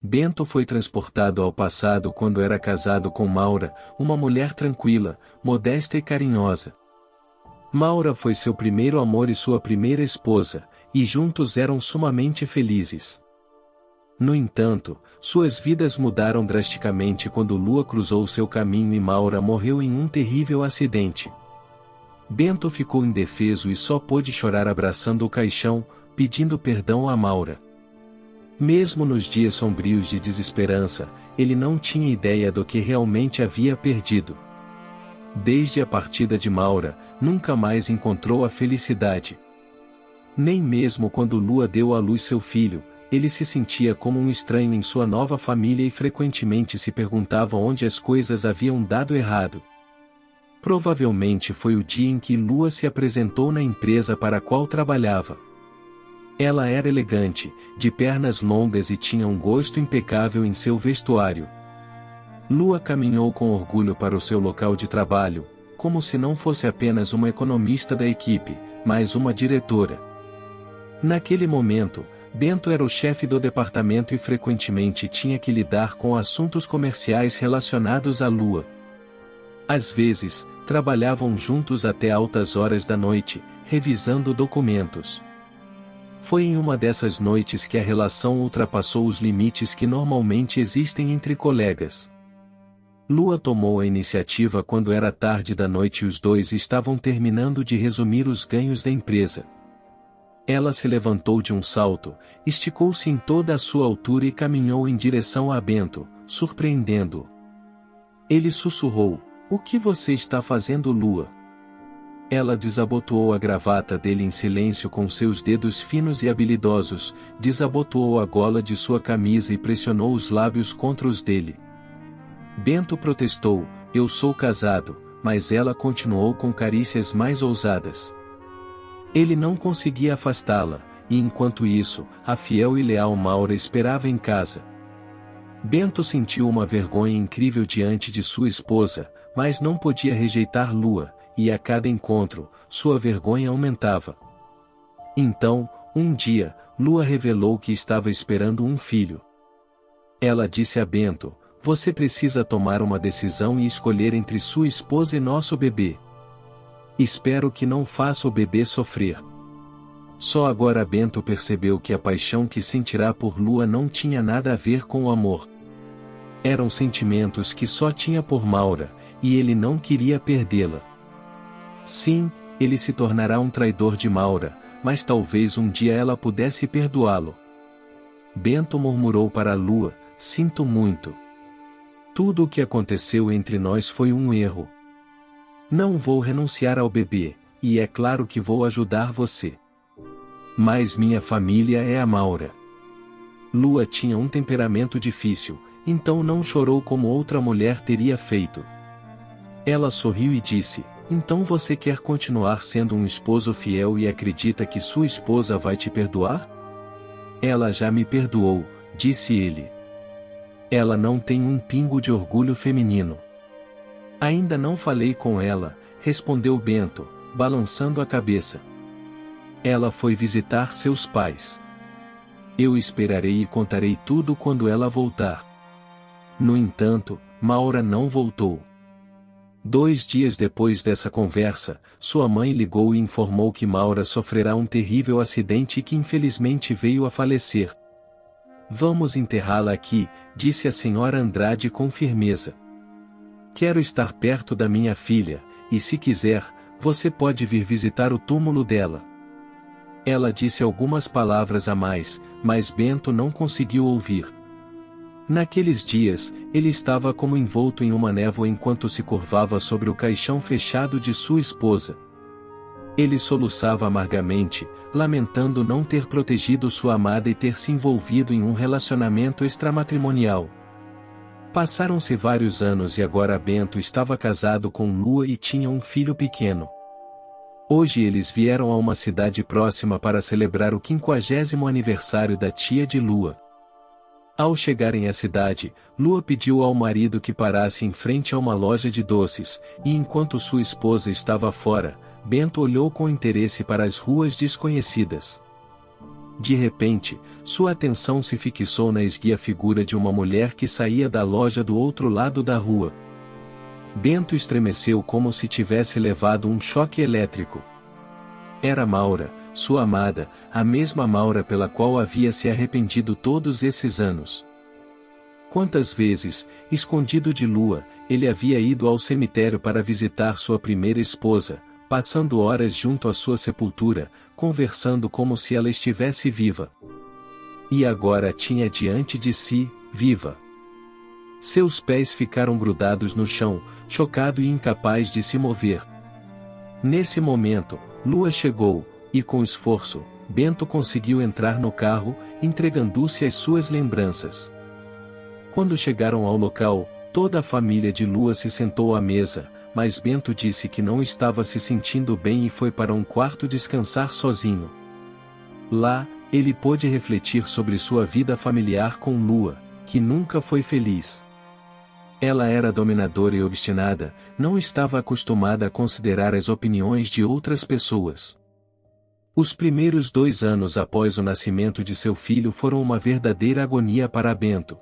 Bento foi transportado ao passado quando era casado com Maura, uma mulher tranquila, modesta e carinhosa. Maura foi seu primeiro amor e sua primeira esposa, e juntos eram sumamente felizes. No entanto, suas vidas mudaram drasticamente quando Lua cruzou seu caminho e Maura morreu em um terrível acidente. Bento ficou indefeso e só pôde chorar abraçando o caixão, pedindo perdão a Maura. Mesmo nos dias sombrios de desesperança, ele não tinha ideia do que realmente havia perdido. Desde a partida de Maura, nunca mais encontrou a felicidade. Nem mesmo quando Lua deu à luz seu filho, ele se sentia como um estranho em sua nova família e frequentemente se perguntava onde as coisas haviam dado errado. Provavelmente foi o dia em que Lua se apresentou na empresa para a qual trabalhava. Ela era elegante, de pernas longas e tinha um gosto impecável em seu vestuário. Lua caminhou com orgulho para o seu local de trabalho, como se não fosse apenas uma economista da equipe, mas uma diretora. Naquele momento, Bento era o chefe do departamento e frequentemente tinha que lidar com assuntos comerciais relacionados à Lua. Às vezes, trabalhavam juntos até altas horas da noite, revisando documentos. Foi em uma dessas noites que a relação ultrapassou os limites que normalmente existem entre colegas. Lua tomou a iniciativa quando era tarde da noite e os dois estavam terminando de resumir os ganhos da empresa. Ela se levantou de um salto, esticou-se em toda a sua altura e caminhou em direção a Bento, surpreendendo-o. Ele sussurrou: "O que você está fazendo, Lua?" Ela desabotoou a gravata dele em silêncio com seus dedos finos e habilidosos, desabotoou a gola de sua camisa e pressionou os lábios contra os dele. Bento protestou: "Eu sou casado", mas ela continuou com carícias mais ousadas. Ele não conseguia afastá-la, e enquanto isso, a fiel e leal Maura esperava em casa. Bento sentiu uma vergonha incrível diante de sua esposa, mas não podia rejeitar Lua, e a cada encontro, sua vergonha aumentava. Então, um dia, Lua revelou que estava esperando um filho. Ela disse a Bento: "Você precisa tomar uma decisão e escolher entre sua esposa e nosso bebê. Espero que não faça o bebê sofrer." Só agora Bento percebeu que a paixão que sentirá por Lua não tinha nada a ver com o amor. Eram sentimentos que só tinha por Maura, e ele não queria perdê-la. Sim, ele se tornará um traidor de Maura, mas talvez um dia ela pudesse perdoá-lo. Bento murmurou para Lua: "Sinto muito. Tudo o que aconteceu entre nós foi um erro. Não vou renunciar ao bebê, e é claro que vou ajudar você. Mas minha família é a Maura." Lua tinha um temperamento difícil, então não chorou como outra mulher teria feito. Ela sorriu e disse: "Então você quer continuar sendo um esposo fiel e acredita que sua esposa vai te perdoar?" "Ela já me perdoou", disse ele. "Ela não tem um pingo de orgulho feminino." "Ainda não falei com ela", respondeu Bento, balançando a cabeça. "Ela foi visitar seus pais. Eu esperarei e contarei tudo quando ela voltar." No entanto, Maura não voltou. 2 dias depois dessa conversa, sua mãe ligou e informou que Maura sofrerá um terrível acidente e que infelizmente veio a falecer. "Vamos enterrá-la aqui", disse a senhora Andrade com firmeza. "Quero estar perto da minha filha, e se quiser, você pode vir visitar o túmulo dela." Ela disse algumas palavras a mais, mas Bento não conseguiu ouvir. Naqueles dias, ele estava como envolto em uma névoa enquanto se curvava sobre o caixão fechado de sua esposa. Ele soluçava amargamente, lamentando não ter protegido sua amada e ter se envolvido em um relacionamento extramatrimonial. Passaram-se vários anos e agora Bento estava casado com Lua e tinha um filho pequeno. Hoje eles vieram a uma cidade próxima para celebrar o 50º aniversário da tia de Lua. Ao chegarem à cidade, Lua pediu ao marido que parasse em frente a uma loja de doces, e enquanto sua esposa estava fora, Bento olhou com interesse para as ruas desconhecidas. De repente, sua atenção se fixou na esguia figura de uma mulher que saía da loja do outro lado da rua. Bento estremeceu como se tivesse levado um choque elétrico. Era Maura, sua amada, a mesma Maura pela qual havia se arrependido todos esses anos. Quantas vezes, escondido de Lua, ele havia ido ao cemitério para visitar sua primeira esposa, passando horas junto à sua sepultura, conversando como se ela estivesse viva. E agora a tinha diante de si, viva. Seus pés ficaram grudados no chão, chocado e incapaz de se mover. Nesse momento, Lua chegou, e com esforço, Bento conseguiu entrar no carro, entregando-se às suas lembranças. Quando chegaram ao local, toda a família de Lua se sentou à mesa, mas Bento disse que não estava se sentindo bem e foi para um quarto descansar sozinho. Lá, ele pôde refletir sobre sua vida familiar com Lua, que nunca foi feliz. Ela era dominadora e obstinada, não estava acostumada a considerar as opiniões de outras pessoas. Os primeiros 2 anos após o nascimento de seu filho foram uma verdadeira agonia para Bento.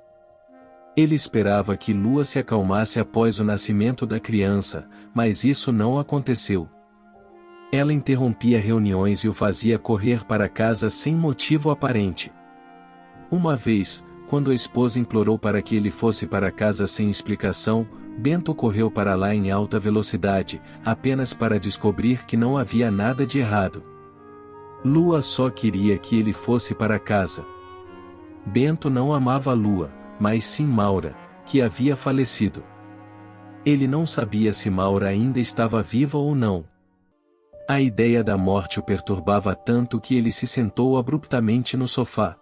Ele esperava que Lua se acalmasse após o nascimento da criança, mas isso não aconteceu. Ela interrompia reuniões e o fazia correr para casa sem motivo aparente. Uma vez, quando a esposa implorou para que ele fosse para casa sem explicação, Bento correu para lá em alta velocidade, apenas para descobrir que não havia nada de errado. Lua só queria que ele fosse para casa. Bento não amava Lua, mas sim Maura, que havia falecido. Ele não sabia se Maura ainda estava viva ou não. A ideia da morte o perturbava tanto que ele se sentou abruptamente no sofá.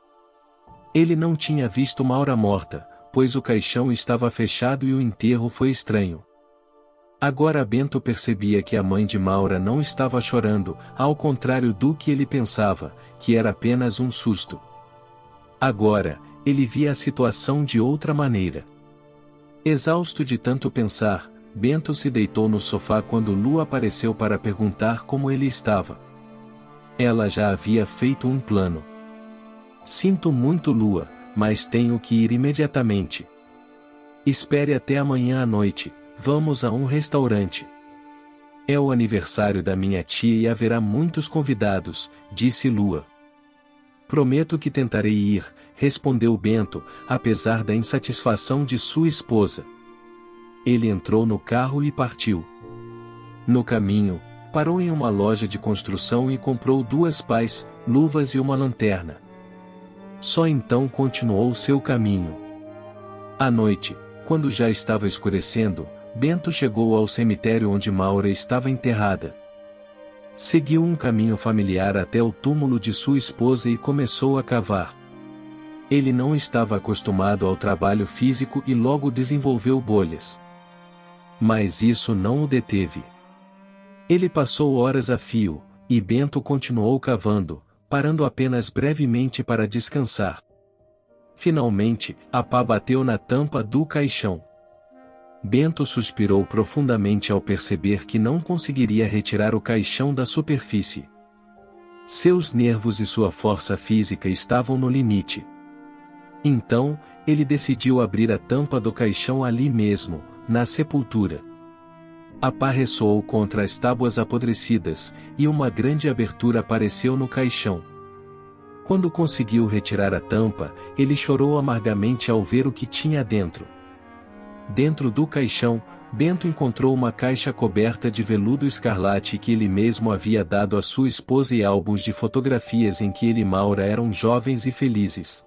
Ele não tinha visto Maura morta, pois o caixão estava fechado e o enterro foi estranho. Agora Bento percebia que a mãe de Maura não estava chorando, ao contrário do que ele pensava, que era apenas um susto. Agora, ele via a situação de outra maneira. Exausto de tanto pensar, Bento se deitou no sofá quando Lua apareceu para perguntar como ele estava. Ela já havia feito um plano. Sinto muito, Lua, mas tenho que ir imediatamente. Espere até amanhã à noite, vamos a um restaurante. É o aniversário da minha tia e haverá muitos convidados, disse Lua. Prometo que tentarei ir, respondeu Bento, apesar da insatisfação de sua esposa. Ele entrou no carro e partiu. No caminho, parou em uma loja de construção e comprou 2 pás, luvas e uma lanterna. Só então continuou seu caminho. À noite, quando já estava escurecendo, Bento chegou ao cemitério onde Maura estava enterrada. Seguiu um caminho familiar até o túmulo de sua esposa e começou a cavar. Ele não estava acostumado ao trabalho físico e logo desenvolveu bolhas. Mas isso não o deteve. Ele passou horas a fio, e Bento continuou cavando, parando apenas brevemente para descansar. Finalmente, a pá bateu na tampa do caixão. Bento suspirou profundamente ao perceber que não conseguiria retirar o caixão da superfície. Seus nervos e sua força física estavam no limite. Então, ele decidiu abrir a tampa do caixão ali mesmo, na sepultura. A pá ressoou contra as tábuas apodrecidas, e uma grande abertura apareceu no caixão. Quando conseguiu retirar a tampa, ele chorou amargamente ao ver o que tinha dentro. Dentro do caixão, Bento encontrou uma caixa coberta de veludo escarlate que ele mesmo havia dado à sua esposa e álbuns de fotografias em que ele e Maura eram jovens e felizes.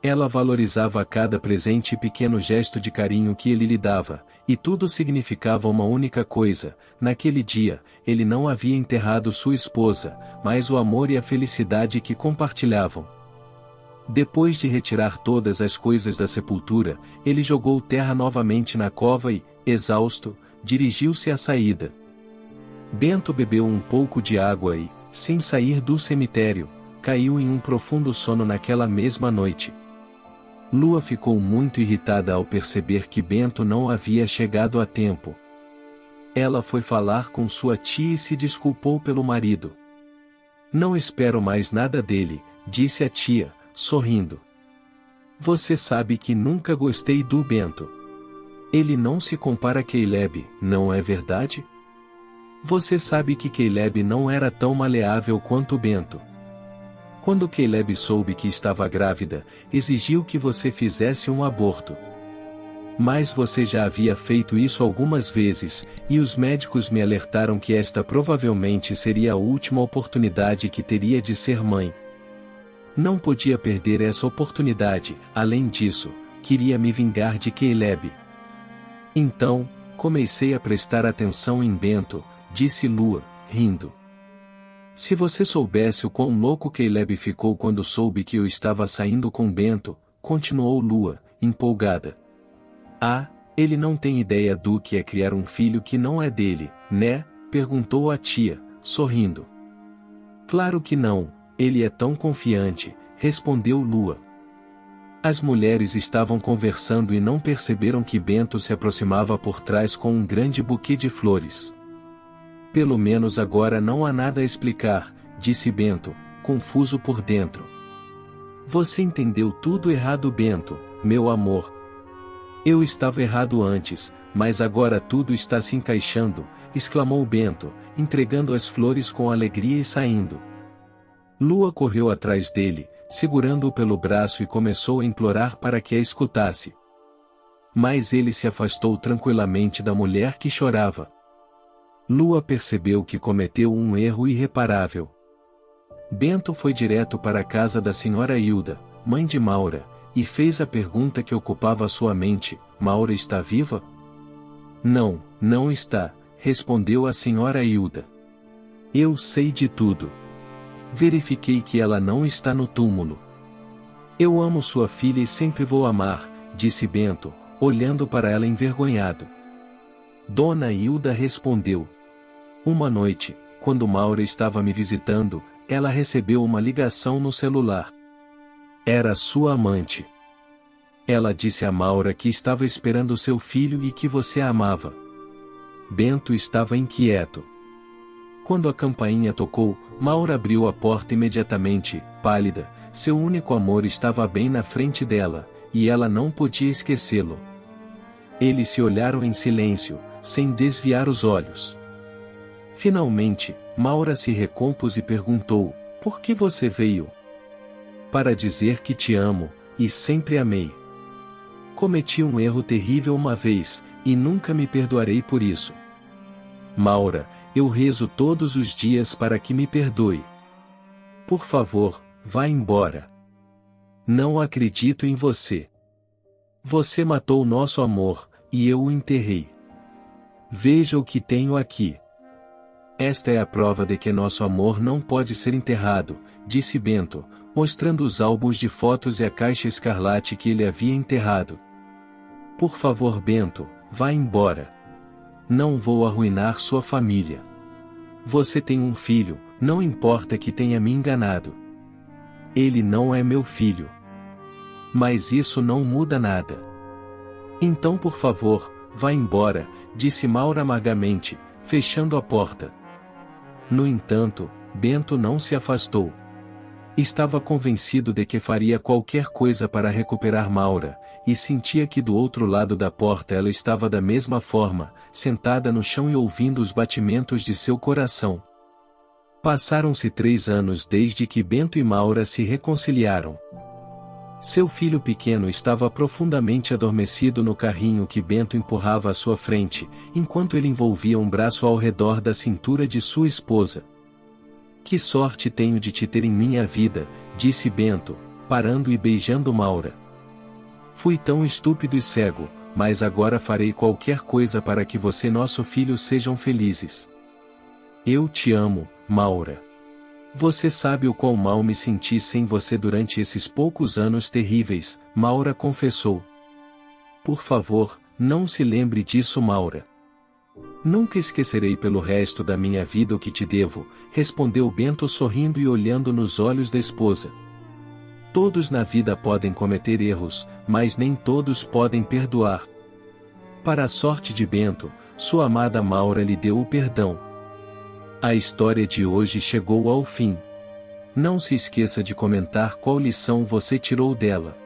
Ela valorizava cada presente e pequeno gesto de carinho que ele lhe dava, e tudo significava uma única coisa: naquele dia, ele não havia enterrado sua esposa, mas o amor e a felicidade que compartilhavam. Depois de retirar todas as coisas da sepultura, ele jogou terra novamente na cova e, exausto, dirigiu-se à saída. Bento bebeu um pouco de água e, sem sair do cemitério, caiu em um profundo sono naquela mesma noite. Lua ficou muito irritada ao perceber que Bento não havia chegado a tempo. Ela foi falar com sua tia e se desculpou pelo marido. Não espero mais nada dele, disse a tia, sorrindo. Você sabe que nunca gostei do Bento. Ele não se compara a Caleb, não é verdade? Você sabe que Caleb não era tão maleável quanto Bento. Quando Caleb soube que estava grávida, exigiu que você fizesse um aborto. Mas você já havia feito isso algumas vezes, e os médicos me alertaram que esta provavelmente seria a última oportunidade que teria de ser mãe. Não podia perder essa oportunidade, além disso, queria me vingar de Caleb. Então, comecei a prestar atenção em Bento, disse Lua, rindo. Se você soubesse o quão louco Caleb ficou quando soube que eu estava saindo com Bento, continuou Lua, empolgada. Ah, ele não tem ideia do que é criar um filho que não é dele, né? Perguntou a tia, sorrindo. Claro que não, ele é tão confiante, respondeu Lua. As mulheres estavam conversando e não perceberam que Bento se aproximava por trás com um grande buquê de flores. Pelo menos agora não há nada a explicar, disse Bento, confuso por dentro. Você entendeu tudo errado, Bento, meu amor. Eu estava errado antes, mas agora tudo está se encaixando, exclamou Bento, entregando as flores com alegria e saindo. Lua correu atrás dele, segurando-o pelo braço e começou a implorar para que a escutasse. Mas ele se afastou tranquilamente da mulher que chorava. Lua percebeu que cometeu um erro irreparável. Bento foi direto para a casa da senhora Hilda, mãe de Maura, e fez a pergunta que ocupava sua mente: Maura está viva? Não, não está, respondeu a senhora Hilda. Eu sei de tudo. Verifiquei que ela não está no túmulo. Eu amo sua filha e sempre vou amar, disse Bento, olhando para ela envergonhado. Dona Hilda respondeu. Uma noite, quando Maura estava me visitando, ela recebeu uma ligação no celular. Era sua amante. Ela disse a Maura que estava esperando seu filho e que você a amava. Bento estava inquieto. Quando a campainha tocou, Maura abriu a porta imediatamente, pálida, seu único amor estava bem na frente dela, e ela não podia esquecê-lo. Eles se olharam em silêncio, sem desviar os olhos. Finalmente, Maura se recompôs e perguntou: por que você veio? Para dizer que te amo, e sempre amei. Cometi um erro terrível uma vez, e nunca me perdoarei por isso. Maura, eu rezo todos os dias para que me perdoe. Por favor, vá embora. Não acredito em você. Você matou nosso amor, e eu o enterrei. Veja o que tenho aqui. Esta é a prova de que nosso amor não pode ser enterrado, disse Bento, mostrando os álbuns de fotos e a caixa escarlate que ele havia enterrado. Por favor, Bento, vá embora. Não vou arruinar sua família. Você tem um filho, não importa que tenha me enganado. Ele não é meu filho. Mas isso não muda nada. Então, por favor, vá embora, disse Maura amargamente, fechando a porta. No entanto, Bento não se afastou. Estava convencido de que faria qualquer coisa para recuperar Maura, e sentia que do outro lado da porta ela estava da mesma forma, sentada no chão e ouvindo os batimentos de seu coração. Passaram-se 3 anos desde que Bento e Maura se reconciliaram. Seu filho pequeno estava profundamente adormecido no carrinho que Bento empurrava à sua frente, enquanto ele envolvia um braço ao redor da cintura de sua esposa. Que sorte tenho de te ter em minha vida, disse Bento, parando e beijando Maura. Fui tão estúpido e cego, mas agora farei qualquer coisa para que você e nosso filho sejam felizes. Eu te amo, Maura. Você sabe o quão mal me senti sem você durante esses poucos anos terríveis, Maura confessou. Por favor, não se lembre disso, Maura. Nunca esquecerei pelo resto da minha vida o que te devo, respondeu Bento sorrindo e olhando nos olhos da esposa. Todos na vida podem cometer erros, mas nem todos podem perdoar. Para a sorte de Bento, sua amada Maura lhe deu o perdão. A história de hoje chegou ao fim. Não se esqueça de comentar qual lição você tirou dela.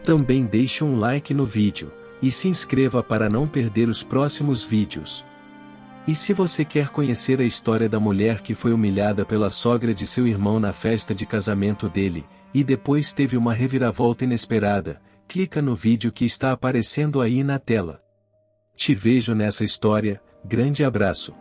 Também deixe um like no vídeo, e se inscreva para não perder os próximos vídeos. E se você quer conhecer a história da mulher que foi humilhada pela sogra de seu irmão na festa de casamento dele, e depois teve uma reviravolta inesperada, clica no vídeo que está aparecendo aí na tela. Te vejo nessa história, grande abraço.